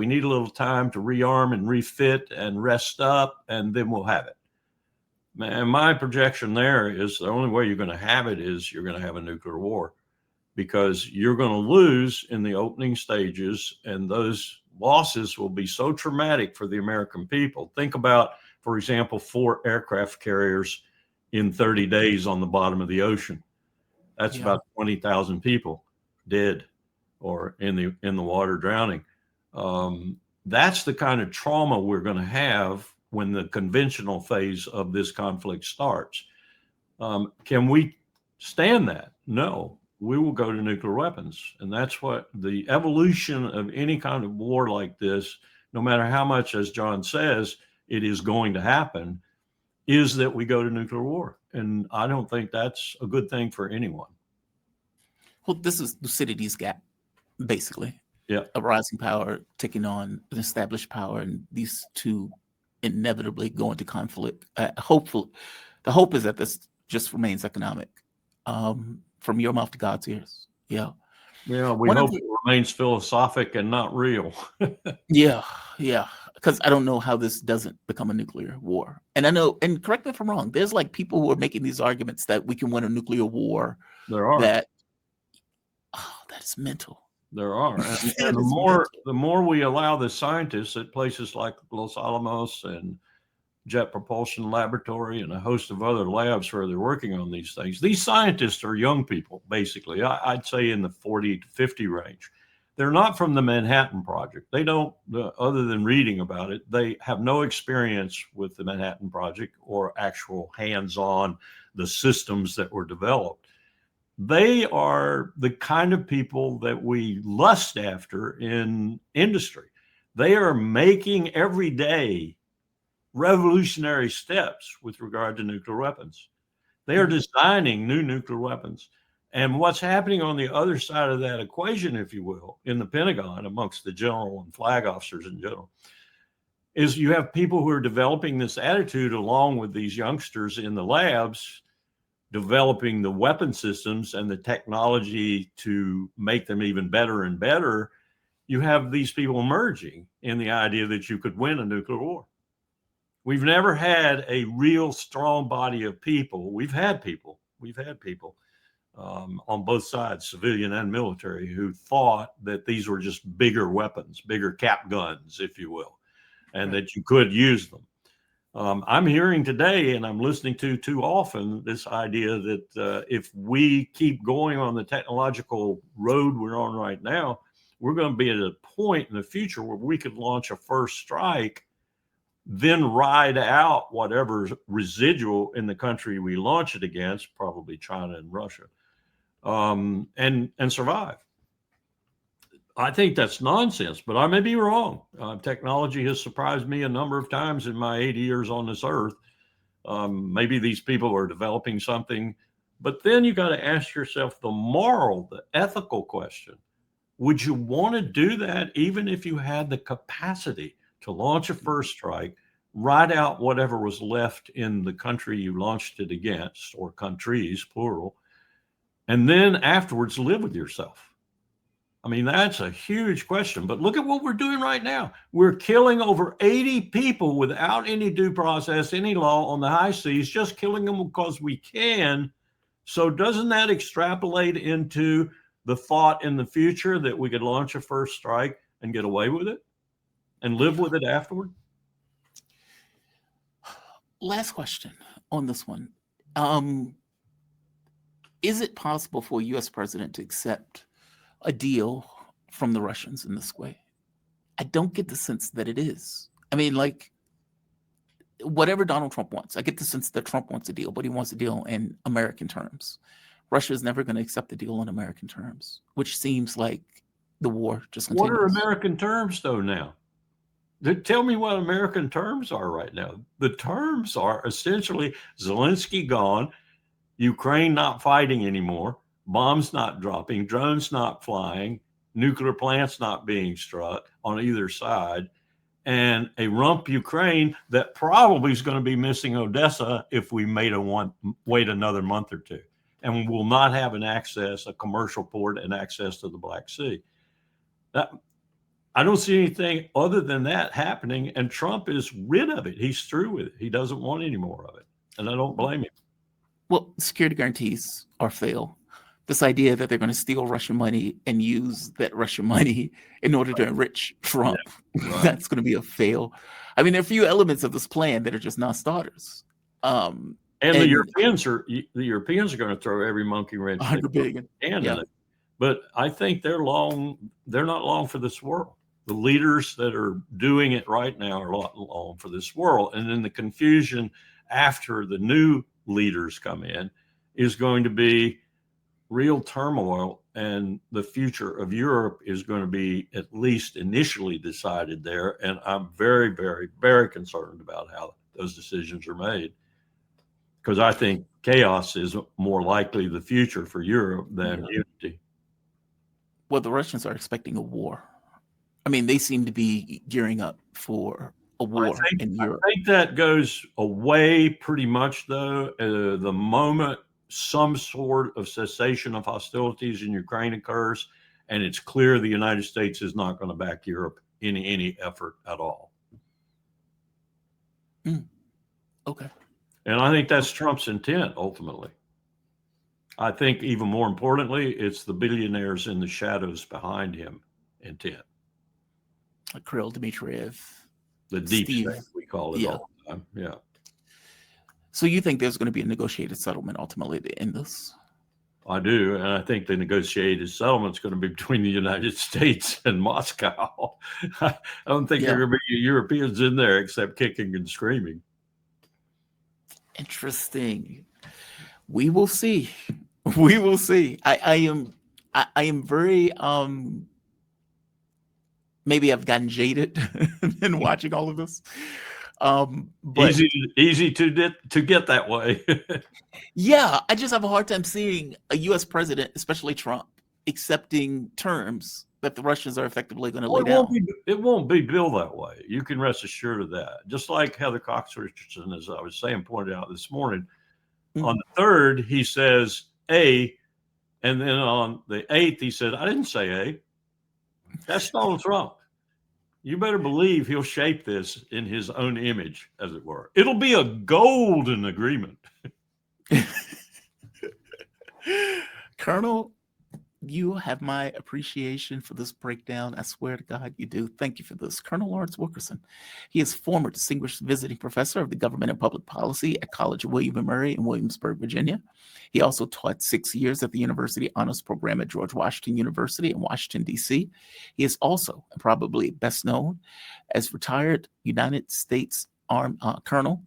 need a little time to rearm and refit and rest up, and then we'll have it. And my projection there is the only way you're going to have it is you're going to have a nuclear war, because you're going to lose in the opening stages, and those losses will be so traumatic for the American people. Think about, for example, 4 aircraft carriers in 30 days on the bottom of the ocean. That's about 20,000 people dead or in the water drowning. That's the kind of trauma we're going to have when the conventional phase of this conflict starts. Can we stand that? No, we will go to nuclear weapons. And that's what the evolution of any kind of war like this, no matter how much, as John says, it is going to happen, is that we go to nuclear war. And I don't think that's a good thing for anyone. Well, this is Thucydides' gap, basically. Yeah. A rising power taking on an established power, and these two inevitably go into conflict. Hopefully, the hope is that this just remains economic. From your mouth to God's ears. Yeah. Yeah, we hope it remains philosophic and not real. Yeah. Because I don't know how this doesn't become a nuclear war. And I know, and correct me if I'm wrong, there's like people who are making these arguments that we can win a nuclear war. There are. That is mental. There are. And the more we allow the scientists at places like Los Alamos and Jet Propulsion Laboratory and a host of other labs where they're working on these things. These scientists are young people, basically. I'd say in the 40 to 50 range. They're not from the Manhattan Project. They don't, other than reading about it, they have no experience with the Manhattan Project or actual hands-on the systems that were developed. They are the kind of people that we lust after in industry. They are making every day revolutionary steps with regard to nuclear weapons. They are designing new nuclear weapons. And what's happening on the other side of that equation, if you will, in the Pentagon amongst the general and flag officers in general, is you have people who are developing this attitude along with these youngsters in the labs, developing the weapon systems and the technology to make them even better and better. You have these people emerging in the idea that you could win a nuclear war. We've never had a real strong body of people. We've had people on both sides, civilian and military, who thought that these were just bigger weapons, bigger cap guns, if you will, and that you could use them. I'm hearing today, and I'm listening to too often, this idea that if we keep going on the technological road we're on right now, we're going to be at a point in the future where we could launch a first strike, then ride out whatever's residual in the country we launch it against, probably China and Russia, and survive. I think that's nonsense, but I may be wrong. Technology has surprised me a number of times in my 80 years on this earth. Maybe these people are developing something, but then you got to ask yourself the moral, the ethical question. Would you want to do that even if you had the capacity to launch a first strike, ride out whatever was left in the country you launched it against, or countries, plural, and then afterwards live with yourself? I mean, that's a huge question. But look at what we're doing right now. We're killing over 80 people without any due process, any law on the high seas, just killing them because we can. So doesn't that extrapolate into the thought in the future that we could launch a first strike and get away with it and live with it afterward? Last question on this one. Is it possible for a U.S. president to accept a deal from the Russians in this way? I don't get the sense that it is. I mean, like, whatever Donald Trump wants, I get the sense that Trump wants a deal, but he wants a deal in American terms. Russia is never going to accept the deal on American terms, which seems like the war just continues. What are American terms, though, now? Tell me what American terms are right now. The terms are essentially Zelensky gone, Ukraine not fighting anymore, bombs not dropping, drones not flying, nuclear plants not being struck on either side, and a rump Ukraine that probably is going to be missing Odessa if we wait another month or two, and we will not have a commercial port and access to the Black Sea. I don't see anything other than that happening, and Trump is rid of it. He's through with it. He doesn't want any more of it, and I don't blame him. Well, security guarantees are fail. This idea that they're going to steal Russian money and use that Russian money in order to enrich Trump, Right. that's going to be a fail. I mean, there are a few elements of this plan that are just non-starters. And the Europeans are going to throw every monkey wrench they 100 billion. can Yeah. in it. But I think they're not long for this world. The leaders that are doing it right now are not long for this world. And then the confusion after the new leaders come in is going to be real turmoil, and the future of Europe is going to be at least initially decided there. And I'm very, very, very concerned about how those decisions are made, because I think chaos is more likely the future for Europe than unity. Well, the Russians are expecting a war. I mean, they seem to be gearing up for a war in Europe. I think that goes away pretty much, though, the moment some sort of cessation of hostilities in Ukraine occurs, and it's clear the United States is not going to back Europe in any effort at all. Okay. And I think that's Trump's intent, ultimately. I think even more importantly, it's the billionaires in the shadows behind him intent. Like Kirill Dmitriev. The deep Steve. state, we call it all the time. Yeah. So you think there's going to be a negotiated settlement ultimately to end this? I do. And I think the negotiated settlement is going to be between the United States and Moscow. I don't think there are going to be Europeans in there except kicking and screaming. Interesting. We will see. We will see. I am very maybe I've gotten jaded in watching all of this. But easy to get that way. Yeah, I just have a hard time seeing a U.S. president, especially Trump, accepting terms that the Russians are effectively going to lay down. It won't be billed that way. You can rest assured of that. Just like Heather Cox Richardson, as I was saying, pointed out this morning, on the 3rd, he says A, and then on the 8th, he said, I didn't say A. That's Donald Trump. You better believe he'll shape this in his own image, as it were. It'll be a golden agreement. Colonel, you have my appreciation for this breakdown. I swear to God, you do. Thank you for this. Colonel Lawrence Wilkerson. He is former distinguished visiting professor of the government and public policy at College of William & Mary in Williamsburg, Virginia. He also taught 6 years at the University Honors Program at George Washington University in Washington, D.C. He is also probably best known as retired United States Army Colonel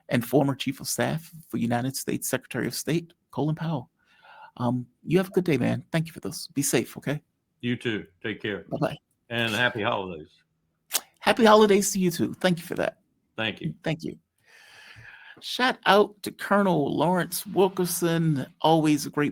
and former Chief of Staff for United States Secretary of State, Colin Powell. You have a good day, man. Thank you for this. Be safe, okay? You too. Take care. Bye-bye. And happy holidays. Happy holidays to you too. Thank you for that. Thank you. Thank you. Shout out to Colonel Lawrence Wilkerson. Always a great